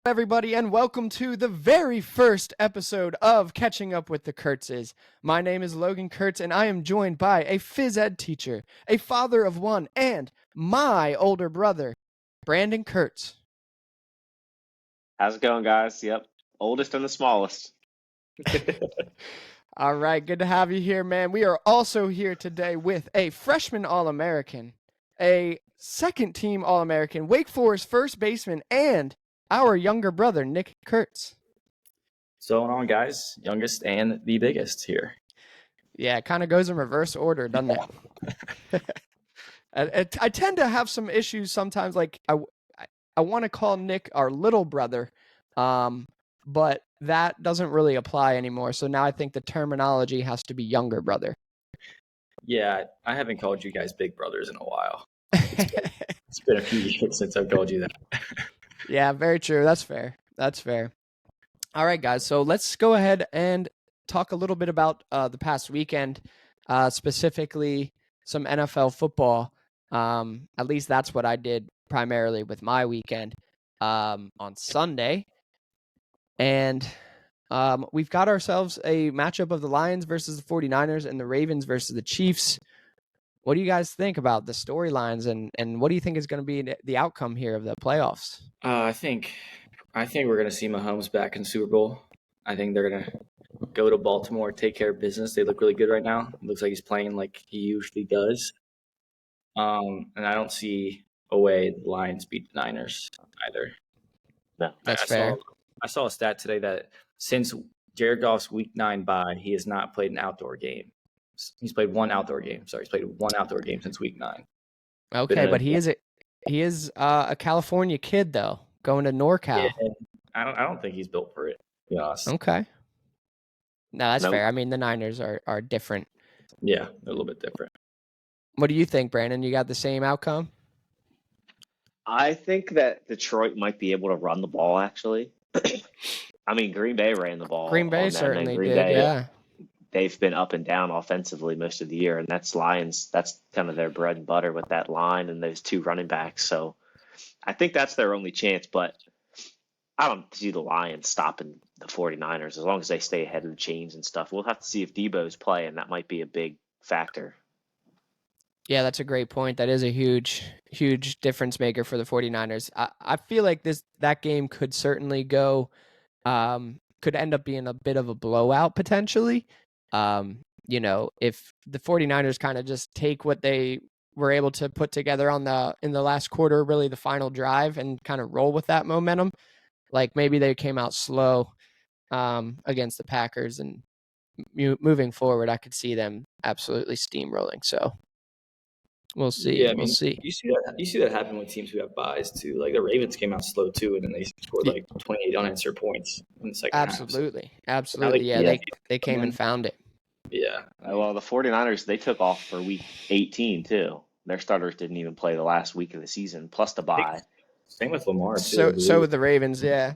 Everybody, and welcome to the very first episode of Catching Up with the Kurtzes. My name is Logan Kurtz, and I am joined by a phys ed teacher, a father of one, and my older brother, Brandon Kurtz. How's it going, guys? Yep, oldest and the smallest. All right, good to have you here, man. We are also here today with a freshman All-American, a second-team All-American, Wake Forest first baseman, and our younger brother, Nick Kurtz. What's going on, guys? Youngest and the biggest here. Yeah, it kind of goes in reverse order, doesn't it? I tend to have some issues sometimes. Like I want to call Nick our little brother, but that doesn't really apply anymore. So now I think the terminology has to be younger brother. Yeah, I haven't called you guys big brothers in a while. It's been a few years since I've called you that. Yeah, very true. That's fair. That's fair. All right, guys. So let's go ahead and talk a little bit about the past weekend, specifically some NFL football. At least that's what I did primarily with my weekend on Sunday. And we've got ourselves a matchup of the Lions versus the 49ers and the Ravens versus the Chiefs. What do you guys think about the storylines and what do you think is going to be the outcome here of the playoffs? I think we're going to see Mahomes back in Super Bowl. I think they're going to go to Baltimore, take care of business. They look really good right now. It looks like he's playing like he usually does. And I don't see a way the Lions beat the Niners either. No, that's fair. I saw a stat today that since Jared Goff's Week 9 bye, he has not played an outdoor game. He's played one outdoor game. Sorry, he's played one outdoor game since Week 9. Okay, but he is a California kid though, going to NorCal. Yeah, I don't think he's built for it, to be honest. Okay. No, that's fair. I mean, the Niners are different. Yeah, they're a little bit different. What do you think, Brandon? You got the same outcome? I think that Detroit might be able to run the ball, actually. I mean, Green Bay ran the ball. Green Bay certainly did, yeah. They've been up and down offensively most of the year, and that's Lions. That's kind of their bread and butter with that line and those two running backs. So I think that's their only chance, but I don't see the Lions stopping the 49ers as long as they stay ahead of the chains and stuff. We'll have to see if Debo's playing. That might be a big factor. Yeah, that's a great point. That is a huge difference maker for the 49ers. I feel like that game could certainly go, could end up being a bit of a blowout potentially. If the 49ers kind of just take what they were able to put together in the last quarter, really the final drive, and kind of roll with that momentum, like maybe they came out slow against the Packers, and moving forward, I could see them absolutely steamrolling. So we'll see. Yeah, we'll see. You see that happen with teams who have buys too. Like the Ravens came out slow too, and then they scored like 28 unanswered points in the second half. Absolutely. Yeah, they came and found it. Yeah. Well, the 49ers, they took off for week 18 too. Their starters didn't even play the last week of the season, plus the bye. Same with Lamar too. So with the Ravens, yeah.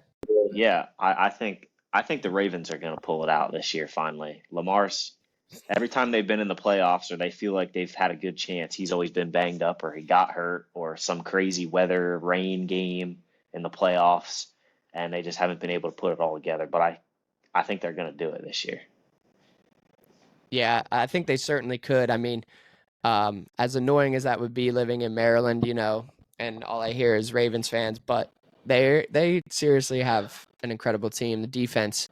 Yeah, I think the Ravens are going to pull it out this year finally. Lamar's, every time they've been in the playoffs or they feel like they've had a good chance, he's always been banged up or he got hurt or some crazy weather rain game in the playoffs, and they just haven't been able to put it all together. But I think they're going to do it this year. Yeah, I think they certainly could. I mean, as annoying as that would be living in Maryland, and all I hear is Ravens fans, but they seriously have an incredible team. The defense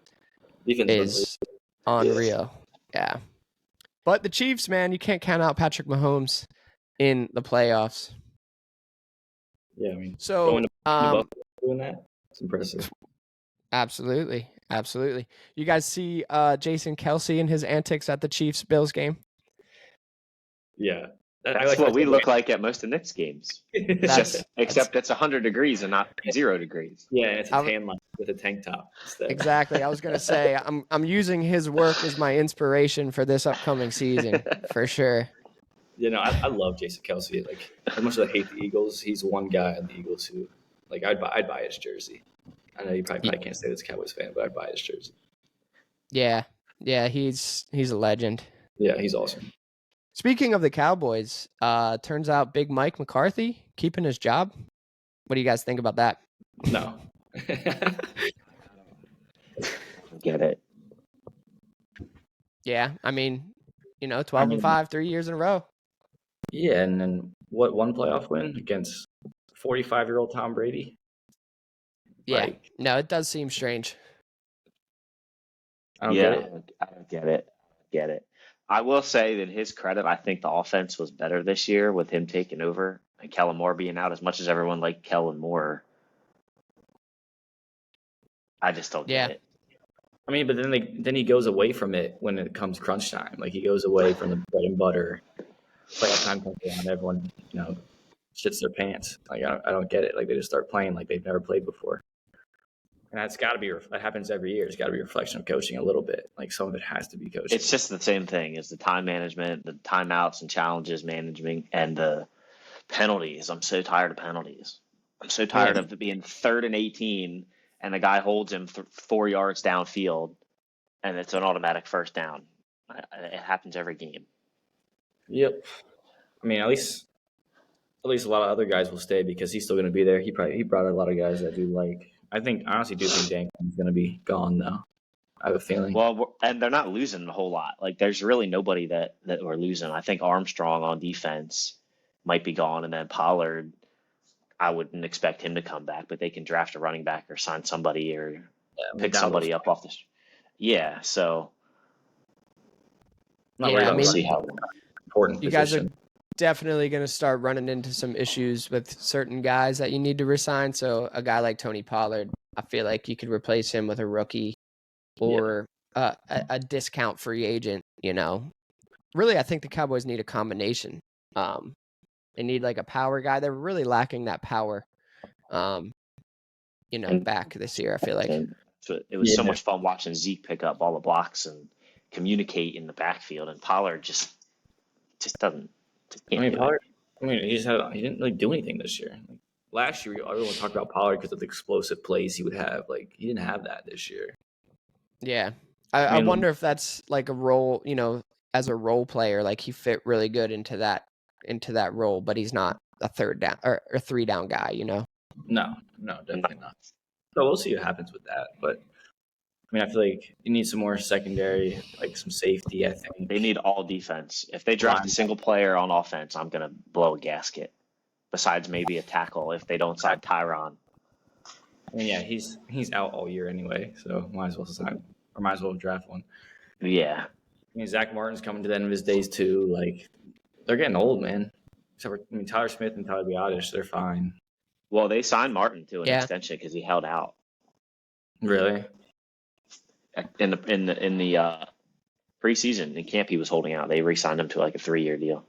is unreal. Yeah. But the Chiefs, man, you can't count out Patrick Mahomes in the playoffs. Yeah, I mean, so going to Buffalo doing that, it's impressive. Absolutely. You guys see Jason Kelce and his antics at the Chiefs-Bills game? Yeah. That's what we look like at most of Knicks games. Except it's 100 degrees and not 0 degrees. Yeah, it's a tan line with a tank top instead. Exactly. I was going to say, I'm using his work as my inspiration for this upcoming season, for sure. I love Jason Kelce. Like, as much as I hate the Eagles, he's one guy on the Eagles who, like, I'd buy his jersey. I know you probably can't say this Cowboys fan, but I'd buy his jersey. Yeah, he's a legend. Yeah, he's awesome. Speaking of the Cowboys, turns out Big Mike McCarthy keeping his job. What do you guys think about that? No, Get it? Yeah, I mean, you know, I 12 and mean, 5, 3 years in a row. yeah, and then what? One playoff win against 45-year-old Tom Brady. Yeah, Like, no, it does seem strange. I don't get Yeah, it. I don't get it. Get it. I will say that in his credit, I think the offense was better this year with him taking over and Kellen Moore being out. As much as everyone liked Kellen Moore, I just don't get Yeah, it. I mean, but then he goes away from it when it comes crunch time. Like he goes away from the bread and butter. Playoff time comes around, everyone shits their pants. Like I don't get it. Like they just start playing like they've never played before. And that's got to be that happens every year. It's got to be a reflection of coaching a little bit. Like some of it has to be coaching. It's just the same thing as the time management, the timeouts and challenges management, and the penalties. I'm so tired of penalties. I'm so tired Yeah. of it being 3rd and 18 and the guy holds him 4 yards downfield and it's an automatic first down. It happens every game. Yep. I mean, at least a lot of other guys will stay because he's still going to be there. He brought a lot of guys that do like. I honestly do think Dan Quinn's going to be gone though. I have a feeling. Well, and they're not losing a whole lot. Like there's really nobody that we're losing. I think Armstrong on defense might be gone, and then Pollard, I wouldn't expect him to come back, but they can draft a running back or sign somebody or pick somebody up off the. Yeah, so I'm not Yeah, worried I about mean, we'll see how. important you guys are position. definitely going to start running into some issues with certain guys that you need to resign. So a guy like Tony Pollard, I feel like you could replace him with a rookie or a discount free agent. You know, really, I think the Cowboys need a combination. They need like a power guy. They're really lacking that power. And Back this year, I feel like. so it was so Yeah. much fun watching Zeke pick up all the blocks and communicate in the backfield, and Pollard just doesn't. Just I can't mean, do it. Pollard. I mean, he didn't really do anything this year. Like, last year, everyone talked about Pollard because of the explosive plays he would have. Like he didn't have that this year. Yeah, I wonder if that's like a role. As a role player, like he fit really good into that role, but he's not a third down or a 3 down guy. No, definitely not. So we'll see what happens with that. But I mean, I feel like you need some more secondary, like some safety. I think They need all defense. If they draft a single player on offense, I'm gonna blow a gasket. Besides maybe a tackle if they don't sign Tyron. I mean, yeah, he's out all year anyway, so might as well draft one. Yeah. I mean, Zach Martin's coming to the end of his days too. Like they're getting old, man. Except for, Tyler Smith and Tyler Biotish, they're fine. Well, they signed Martin to an Yeah. extension because he held out Really? in the preseason in camp. He was holding out. They re-signed him to like a 3-year deal.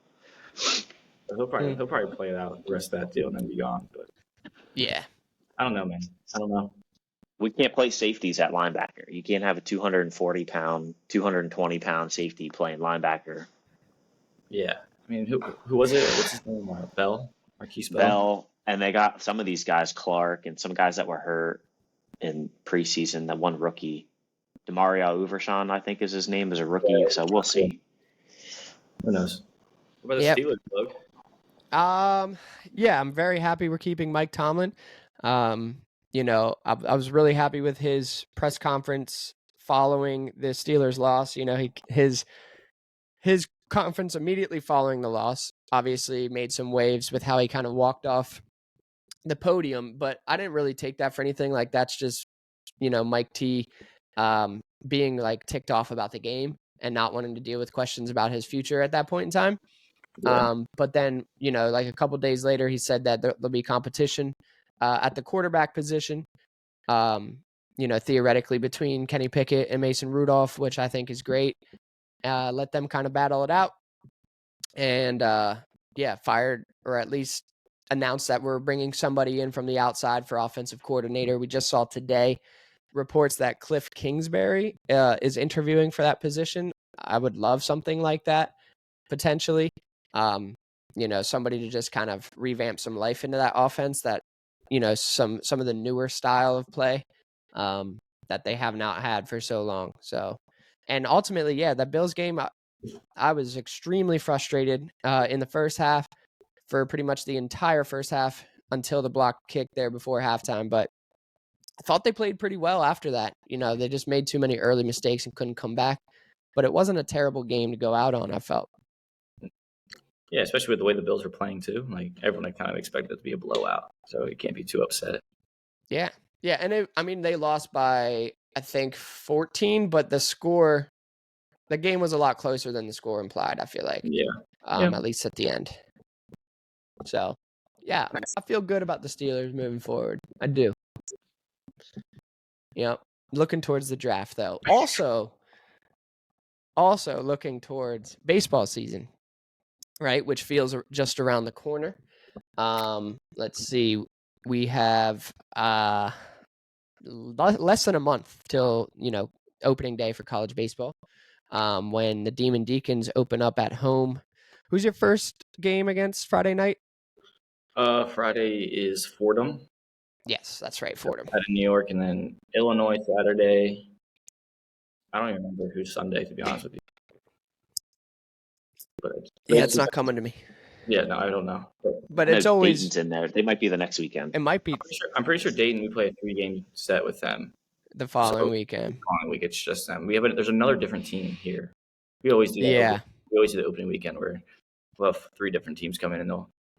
He'll probably play it out the rest of that deal and then be gone. But Yeah. I don't know, man. I don't know. We can't play safeties at linebacker. You can't have a 240-pound, 220-pound safety playing linebacker. Yeah. I mean, who was it? What's his name? Bell? Marquise Bell? Bell, and they got some of these guys, Clark, and some guys that were hurt in preseason. That one rookie, Demario Uvershawn, I think is his name, is a rookie. So we'll see. Who knows? What about the Yep. Steelers, Logan? Yeah, I'm very happy we're keeping Mike Tomlin. I was really happy with his press conference following the Steelers loss. His conference immediately following the loss obviously made some waves with how he kind of walked off the podium, but I didn't really take that for anything. Like that's just, Mike T being like ticked off about the game and not wanting to deal with questions about his future at that point in time. Yeah. But then, like a couple days later, he said that there'll be competition at the quarterback position, theoretically between Kenny Pickett and Mason Rudolph, which I think is great. Let them kind of battle it out. And, fired or at least announced that we're bringing somebody in from the outside for offensive coordinator. We just saw today reports that Cliff Kingsbury is interviewing for that position. I would love something like that, potentially. Somebody to just kind of revamp some life into that offense that, some of the newer style of play that they have not had for so long. So, and ultimately, that Bills game, I was extremely frustrated in the first half for pretty much the entire first half until the block kick there before halftime. But I thought they played pretty well after that. They just made too many early mistakes and couldn't come back. But it wasn't a terrible game to go out on, I felt. Yeah, especially with the way the Bills were playing too. Like everyone kind of expected it to be a blowout, so you can't be too upset. Yeah, and they lost by I think 14, but the game was a lot closer than the score implied. I feel like, at least at the end. So, yeah, I feel good about the Steelers moving forward. I do. Looking towards the draft though. Also looking towards baseball season, right? Which feels just around the corner. Let's see. We have less than a month till, opening day for college baseball. When the Demon Deacons open up at home. Who's your first game against Friday night? Friday is Fordham. Yes, that's right, Fordham. Out of New York, and then Illinois Saturday. I don't even remember who's Sunday, to be honest with you. But it's not coming to me. Yeah, no, I don't know. But it's always Dayton's in there. They might be the next weekend. It might be. I'm pretty sure Dayton. We play a 3-game set with them the following weekend. Following week, it's just them. There's another different team here. We always do that. Yeah. We always do the opening weekend where we'll have 3 different teams come in, and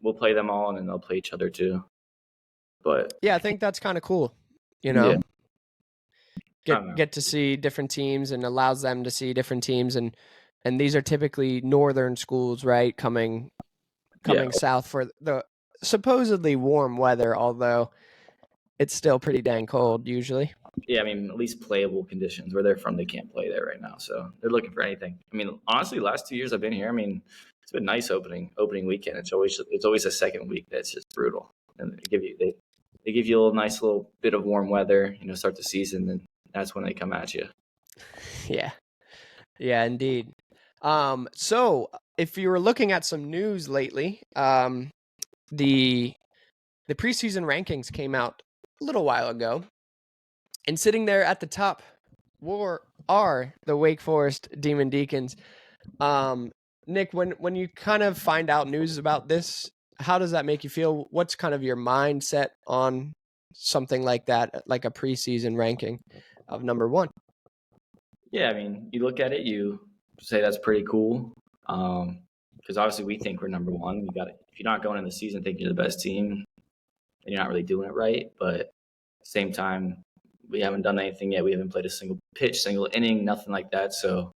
we'll play them all, and then they'll play each other too. But yeah, I think that's kind of cool. Get to see different teams and allows them to see different teams, and these are typically northern schools, right? Coming south for the supposedly warm weather, although it's still pretty dang cold usually. Yeah, I mean, at least playable conditions. Where they're from, they can't play there right now, so they're looking for anything. I mean, honestly, last 2 years I've been here, I mean, it's been nice opening weekend. It's always a second week that's just brutal, and they give you a nice little bit of warm weather, start the season, and that's when they come at you. Yeah, indeed. So if you were looking at some news lately, the preseason rankings came out a little while ago, and sitting there at the top are the Wake Forest Demon Deacons. Nick, when you kind of find out news about this, how does that make you feel? What's kind of your mindset on something like that, like a preseason ranking of number 1? Yeah, I mean, you look at it, you say that's pretty cool. Because obviously we think we're number 1. If you're not going in the season thinking you're the best team, then you're not really doing it right. But at the same time, we haven't done anything yet. We haven't played a single pitch, single inning, nothing like that. So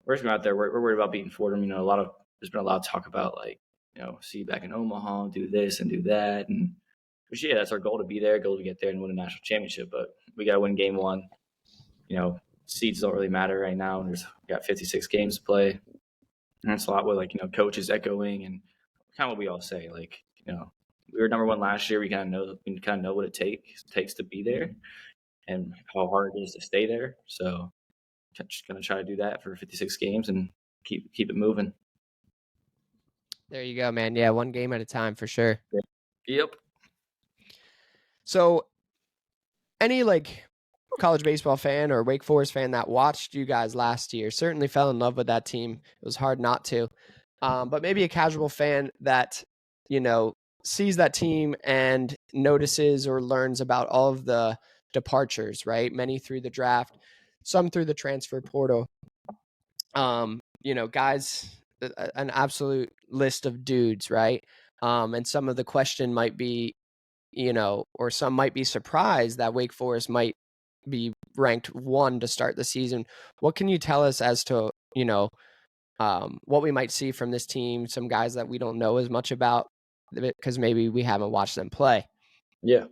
we're just going out there. We're worried about beating Fordham. There's been a lot of talk about see you back in Omaha, do this and do that. And yeah, that's our goal, to be there, goal to get there and win a national championship. But we got to win game 1. Seeds don't really matter right now. We got 56 games to play. And that's a lot with coaches echoing and kind of what we all say. We were number 1 last year. We kind of know what it takes to be there and how hard it is to stay there. So just going to try to do that for 56 games and keep it moving. There you go, man. Yeah, 1 game at a time for sure. Yep. So any college baseball fan or Wake Forest fan that watched you guys last year certainly fell in love with that team. It was hard not to. But maybe a casual fan that, sees that team and notices or learns about all of the departures, right? Many through the draft, some through the transfer portal. Guys, an absolute list of dudes, right? And some of the question might be, or some might be surprised that Wake Forest might be ranked 1 to start the season. What can you tell us as to, what we might see from this team, some guys that we don't know as much about because maybe we haven't watched them play? Yeah.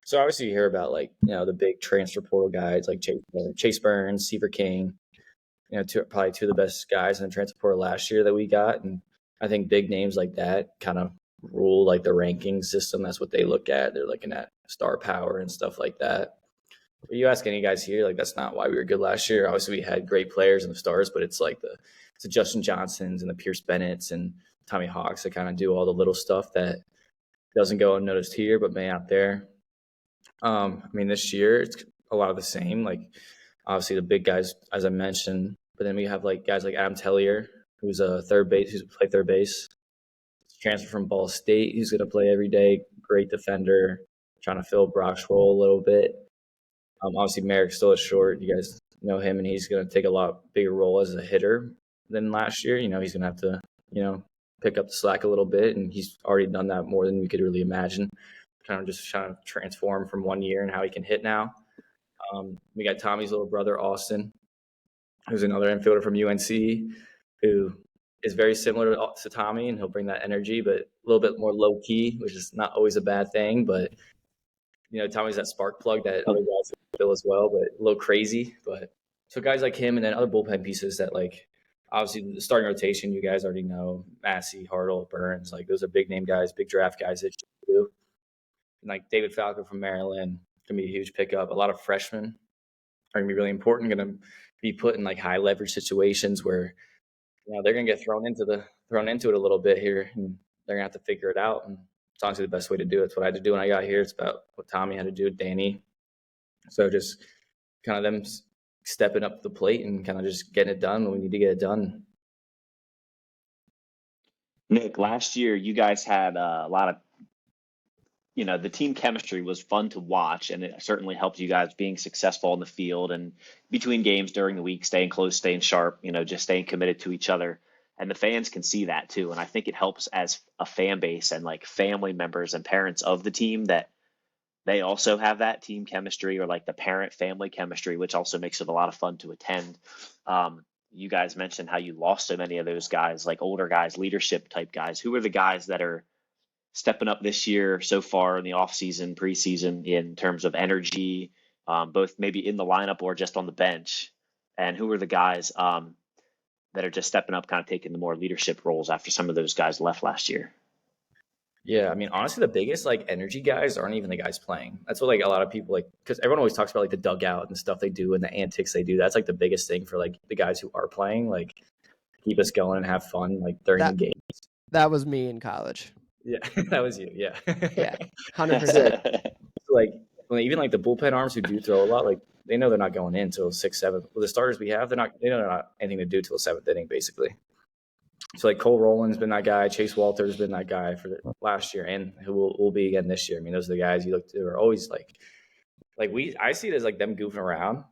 So obviously you hear about the big transfer portal guys like Chase Burns, Seaver King, probably 2 of the best guys in the transfer portal last year that we got. And I think big names like that kind of rule the ranking system. That's what they look at. They're looking at star power and stuff like that. But you ask any guys here, that's not why we were good last year. Obviously we had great players and the stars, but it's the Justin Johnsons and the Pierce Bennett's and Tommy Hawks that kind of do all the little stuff that doesn't go unnoticed here, but may out there. This year it's a lot of the same. Obviously the big guys, as I mentioned, but then we have guys like Adam Tellier, who's a third base, who's played third base, transfer from Ball State, who's going to play every day, great defender. trying to fill Brock's role a little bit. Obviously, Merrick's still at short. You guys know him, and he's going to take a lot bigger role as a hitter than last year. He's going to have to, pick up the slack a little bit, and he's already done that more than we could really imagine. Kind of just trying to transform from 1 year and how he can hit now. We got Tommy's little brother, Austin, who's another infielder from UNC, who is very similar to Tommy, and he'll bring that energy, but a little bit more low key, which is not always a bad thing. But Tommy's that spark plug that other guys feel as well, but a little crazy. But so guys like him, and then other bullpen pieces that obviously the starting rotation, you guys already know Massey, Hartle, Burns, those are big name guys, big draft guys that you do. And David Falco from Maryland gonna be a huge pickup. A lot of freshmen are gonna be really important. Gonna be put in high leverage situations where they're gonna get thrown into it a little bit here, and they're gonna have to figure it out. And it's honestly the best way to do it. It's what I had to do when I got here. It's about what Tommy had to do with Danny. So just kind of them stepping up to the plate and kind of just getting it done when we need to get it done. Nick, last year you guys had a lot of, the team chemistry was fun to watch, and it certainly helped you guys being successful on the field and between games during the week, staying close, staying sharp, just staying committed to each other. And the fans can see that too. And I think it helps as a fan base and family members and parents of the team that they also have that team chemistry, or the parent family chemistry, which also makes it a lot of fun to attend. You guys mentioned how you lost so many of those guys, older guys, leadership type guys. Who are the guys that are stepping up this year so far in the offseason, preseason, in terms of energy, both maybe in the lineup or just on the bench? And who are the guys that are just stepping up, kind of taking the more leadership roles after some of those guys left last year? Yeah, honestly, the biggest energy guys aren't even the guys playing. That's what a lot of people because everyone always talks about the dugout and stuff they do and the antics they do. That's the biggest thing for the guys who are playing, keep us going and have fun during the game. That was me in college. Yeah, that was you. Yeah, yeah, 100%. Even the bullpen arms who do throw a lot, they know they're not going in until 6th, 7th. Well, the starters we have, they know they're not anything to do till the 7th inning, basically. So Cole Rowland's been that guy. Chase Walter's been that guy for the last year, and who will be again this year. Those are the guys you look to are always I see it as them goofing around,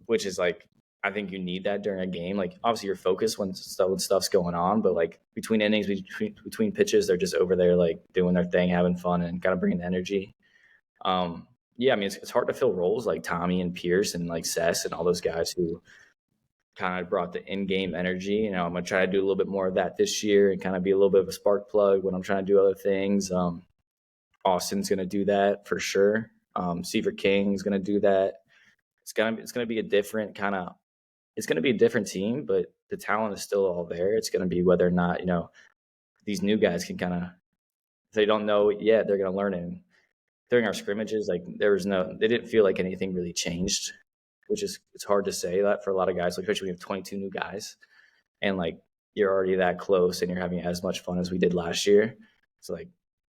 which is I think you need that during a game. Obviously you're focused when stuff's going on, but between innings, between pitches, they're just over there doing their thing, having fun, and kind of bringing the energy. Yeah, it's hard to fill roles like Tommy and Pierce and Sess and all those guys who kind of brought the in-game energy. I'm going to try to do a little bit more of that this year and kind of be a little bit of a spark plug when I'm trying to do other things. Austin's going to do that for sure. Seaver King's going to do that. It's going to be a different it's going to be a different team, but the talent is still all there. It's going to be whether or not, these new guys can if they don't know it yet, they're going to learn it. And during our scrimmages, they didn't feel like anything really changed, which is, it's hard to say that for a lot of guys, especially we have 22 new guys and you're already that close and you're having as much fun as we did last year. So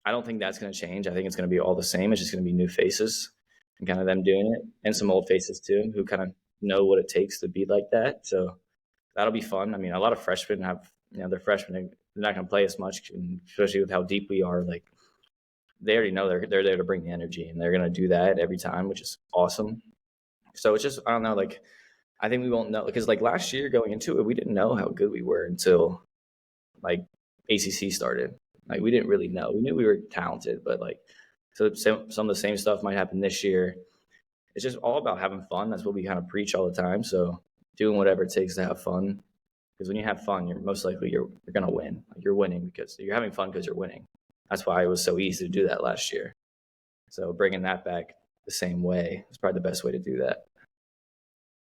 I don't think that's going to change. I think it's going to be all the same. It's just going to be new faces and kind of them doing it, and some old faces too, who kind of know what it takes to be like that. So that'll be fun. A lot of freshmen have, they're freshmen. They're not going to play as much, especially with how deep we are. They already know they're there to bring the energy, and they're going to do that every time, which is awesome. So it's just, I don't know, I think we won't know, because last year going into it, we didn't know how good we were until ACC started. We didn't really know. We knew we were talented, but so some of the same stuff might happen this year. It's just all about having fun. That's what we kind of preach all the time. So doing whatever it takes to have fun, because when you have fun, you're most likely you're going to win. You're winning because you're having fun because you're winning. That's why it was so easy to do that last year. So bringing that back the same way is probably the best way to do that.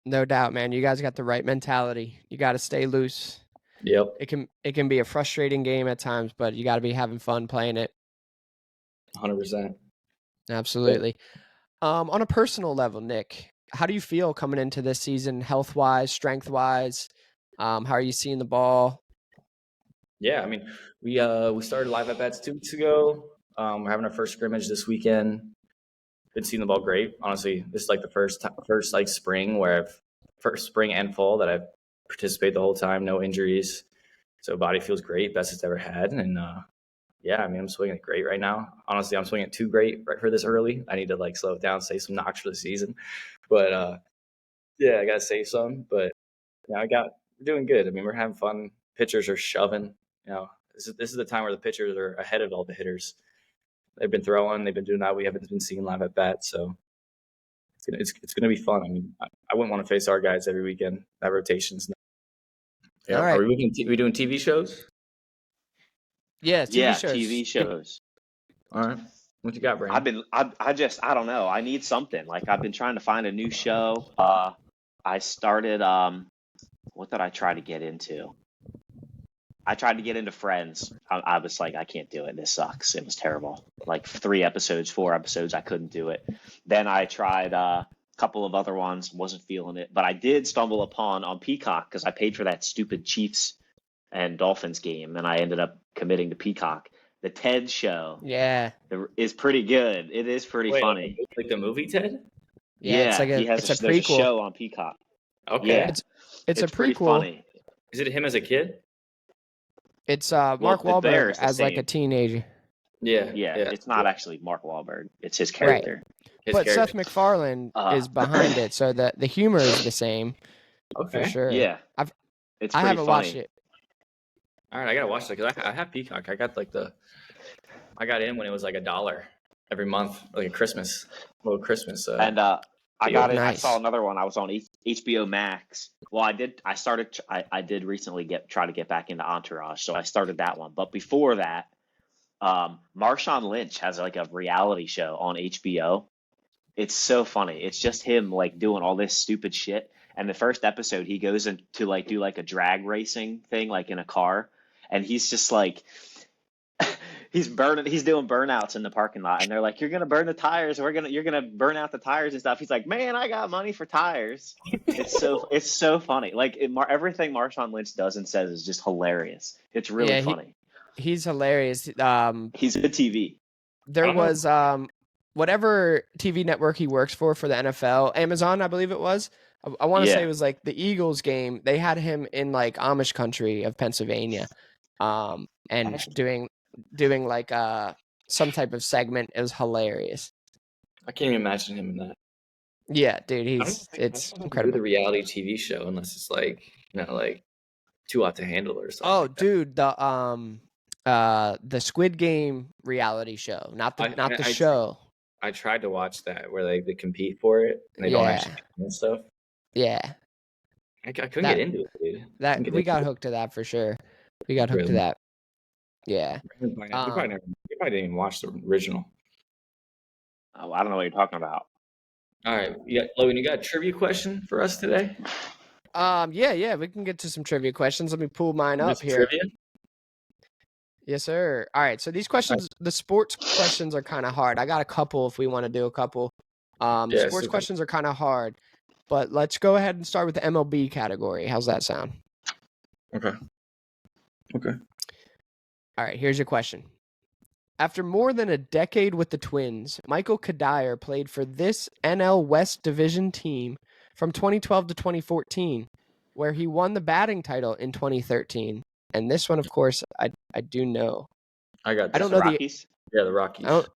No doubt, man. You guys got the right mentality. You got to stay loose. Yep. It can be a frustrating game at times, but you got to be having fun playing it. 100%. Absolutely. On a personal level, Nick, how do you feel coming into this season, health-wise, strength-wise? How are you seeing the ball? Yeah, we started live at bats 2 weeks ago. We're having our first scrimmage this weekend. Been seeing the ball great. Honestly, this is the first spring first spring and fall that I've participated the whole time. No injuries, so body feels great, best it's ever had, and Yeah, I mean, I'm swinging it great right now. Honestly, I'm swinging it too great right for this early. I need to like slow it down, save some knocks for the season. But yeah, I gotta save some. But we're doing good. I mean, we're having fun. Pitchers are shoving. This is the time where the pitchers are ahead of all the hitters. They've been throwing. They've been doing that. We haven't been seeing live at bat, so it's gonna be fun. I mean, I wouldn't want to face our guys every weekend. That rotation's. Yeah. All right. Are we doing TV shows? Yeah, TV shows. TV shows. All right. What you got, Brandon? I don't know. I need something. Like, I've been trying to find a new show. I started, what did I try to get into? I tried to get into Friends. I was like, I can't do it. This sucks. It was terrible. Like 4 episodes, I couldn't do it. Then I tried a couple of other ones, wasn't feeling it. But I did stumble upon on Peacock because I paid for that stupid Chiefs and Dolphins game, and I ended up committing to Peacock. The Ted Show, is pretty good. It is pretty funny. Like the movie Ted? Yeah, it's a there's prequel. a show on Peacock. Okay, yeah. It's a pretty prequel. Funny. Is it him as a kid? It's Mark Wahlberg as like a teenager. Yeah. It's not actually Mark Wahlberg. It's his character. Right. Seth MacFarlane is behind it, so the humor is the same. Okay. For sure. Yeah. I haven't watched it. All right, I gotta watch that because I have Peacock. I got I got in when it was like $1 every month, like a Christmas. And I got it. Nice. I saw another one. I was on HBO Max. Well, I did recently try to get back into Entourage, so I started that one. But before that, Marshawn Lynch has like a reality show on HBO. It's so funny. It's just him like doing all this stupid shit. And the first episode, he goes into like do like a drag racing thing, like in a car, and he's just like. He's doing burnouts in the parking lot, and they're like, "You're gonna burn the tires. You're gonna burn out the tires and stuff." He's like, "Man, I got money for tires." It's so funny. Like everything Marshawn Lynch does and says is just hilarious. It's really funny. He's hilarious. He's good TV. There was whatever TV network he works for the NFL, Amazon, I believe it was. I want to say it was like the Eagles game. They had him in like Amish country of Pennsylvania, and doing like some type of segment. It was hilarious. I can't even imagine him in that. Yeah, dude, it's incredible. Do the reality TV show unless it's like like Too Hot to Handle or something. Oh, like dude, the Squid Game reality show, not the show. I tried to watch that where they compete for it and they don't actually and stuff. Yeah, I couldn't get into it, dude. We got hooked to that for sure. We got hooked to that. Yeah. You probably didn't even watch the original. Oh, I don't know what you're talking about. All right, Logan, you got a trivia question for us today? Yeah, we can get to some trivia questions. Let me pull mine up here. Trivia? Yes, sir. All right, so these questions, the sports questions are kind of hard. I got a couple if we want to do a couple. Sports questions are kind of hard, but let's go ahead and start with the MLB category. How's that sound? Okay. All right, here's your question. After more than a decade with the Twins, Michael Kadire played for this NL West Division team from 2012 to 2014, where he won the batting title in 2013. And this one, of course, I do know. I got this. I don't know the Rockies. The Rockies.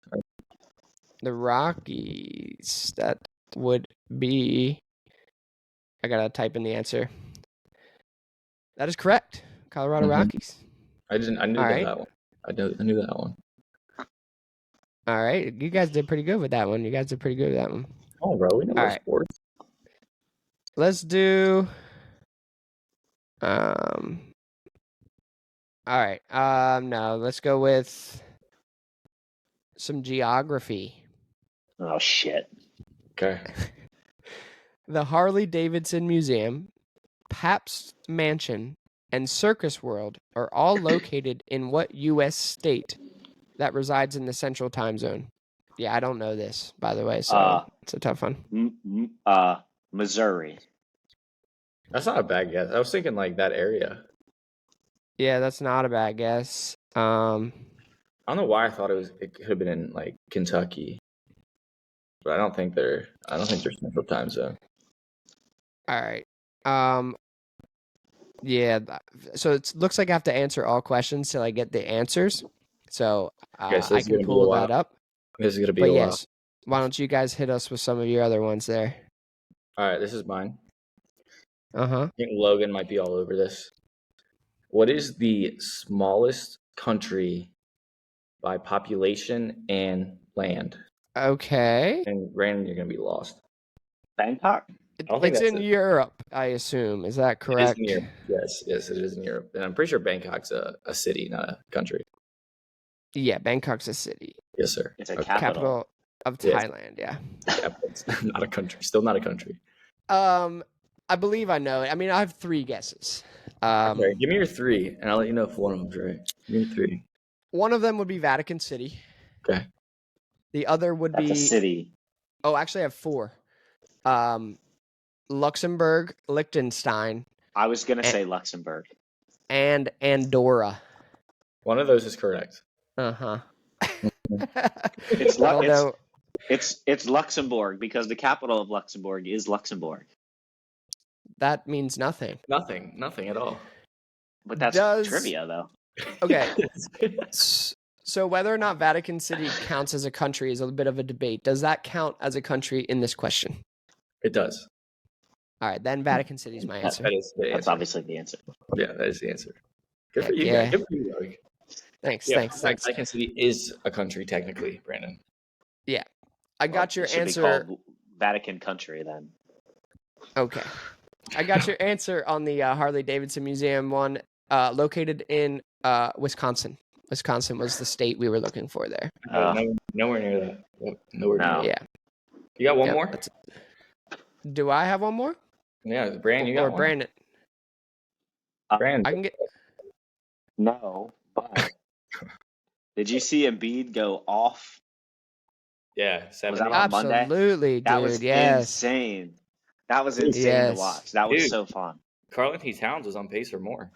The Rockies. That would be. I gotta type in the answer. That is correct. Colorado Rockies. I knew that one. I knew that one. All right, you guys did pretty good with that one. Oh, bro, we know our sports. Let's do. All right. No, let's go with some geography. Oh shit. Okay. The Harley-Davidson Museum, Pabst Mansion, and Circus World are all located in what U.S. state that resides in the Central Time Zone? Yeah, I don't know this, by the way, so it's a tough one. Missouri. That's not a bad guess. I was thinking like that area. Yeah, that's not a bad guess. I don't know why I thought it could have been in like Kentucky, but I don't think they're Central Time Zone. All right. Yeah. So it looks like I have to answer all questions till I get the answers. So, Okay, so I this is can gonna be a pull while. that up. This is gonna be But a while. yes, why don't you guys hit us with some of your other ones there? All right, this is mine. Uh-huh. I think Logan might be all over this. What is the smallest country by population and land? Okay. And Brandon, you're gonna be lost. Bangkok. I don't think It's that's in it. Europe, I assume. Is that It is correct? in Europe. Yes, it is in Europe. And I'm pretty sure Bangkok's a city, not a country. Yeah, Bangkok's a city. Yes, sir. It's a Okay. Capital of Yes. Thailand, yeah. It's not a country. Still not a country. I believe I know it. I mean, I have 3 guesses. Okay, give me your 3, and I'll let you know if one of them's right. Give me 3. One of them would be Vatican City. Okay. The other would That's be a city. Oh, actually I have 4. Luxembourg, Liechtenstein, I was gonna say Luxembourg. and Andorra. One of those is correct. Uh-huh. It's Although it's Luxembourg because the capital of Luxembourg is Luxembourg. that means nothing. Nothing at all. But that's Does- trivia, though. Okay. So whether or not Vatican City counts as a country is a bit of a debate. Does that count as a country in this question? It does. All right, then Vatican City is my answer. That is the That's answer. obviously the answer. Yeah, that is the answer. Good for Heck you yeah. guys. Good for you, Logan. Thanks, Yeah, thanks. Vatican City is a country technically, Brandon. I got your It should answer. be called Vatican Country then. Okay. I got your answer on the Harley Davidson Museum one, located in Wisconsin. Wisconsin was the state we were looking for there. Nowhere near that. Nowhere near No. that. Yeah. You got one Yep, more? that's- Do I have one more? Yeah, Brandon, you got Or one. Brandon? Brandon. I can get. No, but did you see Embiid go off? Yeah, 70. that on Monday? Absolutely, That dude. was Yes. insane. That was insane Yes. to watch. That was Dude. so fun. Karl-Anthony Towns was on pace for more.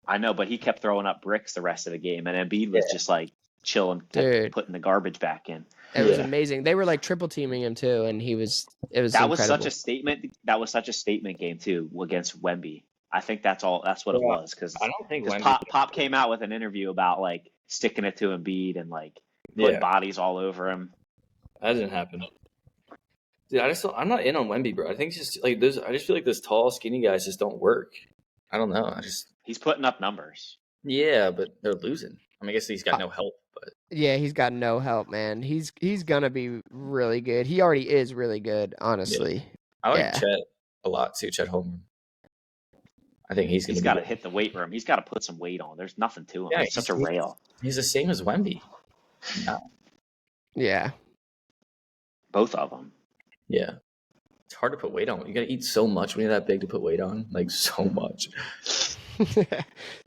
I know, but he kept throwing up bricks the rest of the game, and Embiid was just like chilling, Dude. putting the garbage back in. It was Yeah. amazing. They were like triple teaming him too, and it was That incredible. was such a statement. That was such a statement game too against Wemby. I think that's all. That's what it Yeah. was because I don't think Wemby. Pop came out with an interview about like sticking it to Embiid and like putting Yeah, bodies all over him. that didn't happen. Dude, I'm not in on Wemby, bro. I think it's just like those. I just feel like those tall, skinny guys just don't work. I don't know. He's putting up numbers. Yeah, but they're losing. I mean, I guess he's got no help, but Yeah, he's got no help, man. He's gonna be really good. He already is really good, honestly. I like Yeah. Chet a lot too. Chet Holmgren. I think he's He's gonna got be to hit the weight room. He's got to put some weight on. There's nothing to him. Yeah, He's such a rail. He's the same as Wemby. Yeah. Both of them. Yeah. It's hard to put weight on. You got to eat so much when you're that big to put weight on. Like, so much.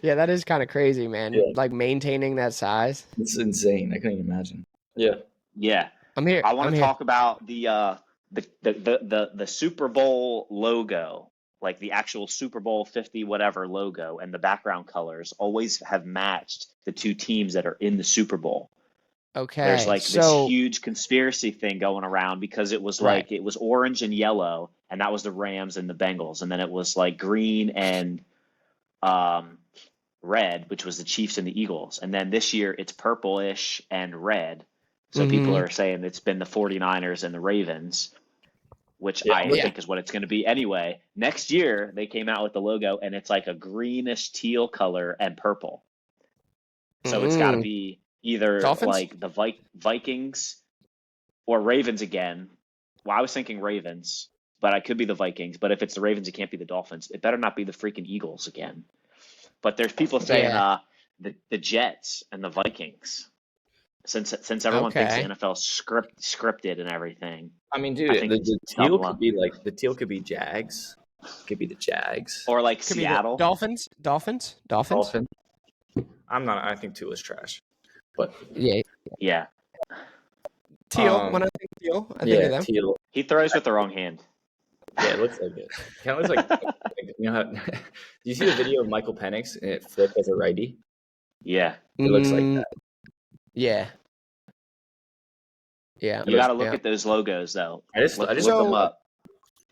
Yeah, that is kind of crazy, man. Yeah. Like maintaining that size. It's insane. I couldn't even imagine. Yeah. Yeah. I'm here. I want I'm to here. talk about the Super Bowl logo, like the actual Super Bowl 50 whatever logo, and the background colors always have matched the two teams that are in the Super Bowl. Okay. There's like so this huge conspiracy thing going around because it was Right. like it was orange and yellow, and that was the Rams and the Bengals, and then it was like green and red, which was the Chiefs and the Eagles, and then this year it's purplish and red. So people are saying it's been the 49ers and the Ravens, which I Yeah. think is what it's going to be anyway. Next year they came out with the logo, and it's like a greenish teal color and purple. So it's got to be either Dolphins? like the Vikings or Ravens again. Well, I was thinking Ravens, but I could be the Vikings. But if it's the Ravens, it can't be the Dolphins. It better not be the freaking Eagles again. But there's people saying Yeah. the Jets and the Vikings, since everyone thinks the Okay. NFL scripted and everything, I mean, dude, I think the it's teal double could be like, the teal could be Jags. Could be the Jags. or like Could be the Seattle. Dolphins. Dolphins. Dolphin. I think Tua's trash. But Yeah. Yeah, Teal. When I think teal, I think of yeah, them. teal. he throws with the wrong hand. Yeah, it looks like it. Kind of looks like, you know how, do you see the video of Michael Penix and it flipped as a righty? Yeah, It looks like Mm, that. Yeah. Yeah. you got to look Yeah. at those logos though. I just Look saw them So- up.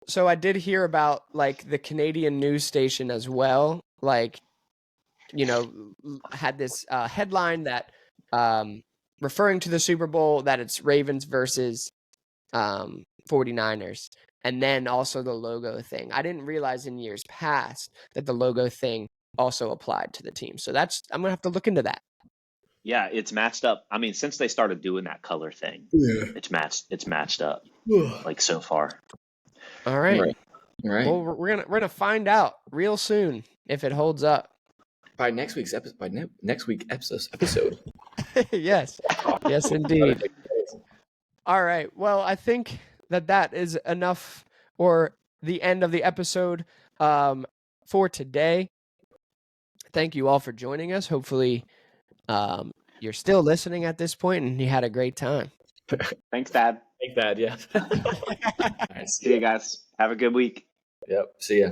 So I did hear about like the Canadian news station as well, like had this headline that referring to the Super Bowl that it's Ravens versus 49ers, and then also the logo thing. I didn't realize in years past that the logo thing also applied to the team. So I'm gonna have to look into that. Yeah, it's matched up. I mean, since they started doing that color thing, it's matched up like so far. All right. Right. Well, we're gonna find out real soon if it holds up. By next week's episode. Episode. Yes, indeed. All right. Well, I think that is enough, or the end of the episode for today. Thank you all for joining us. Hopefully, you're still listening at this point and you had a great time. Thanks, Dad. Yeah. See you guys. Have a good week. Yep. See ya.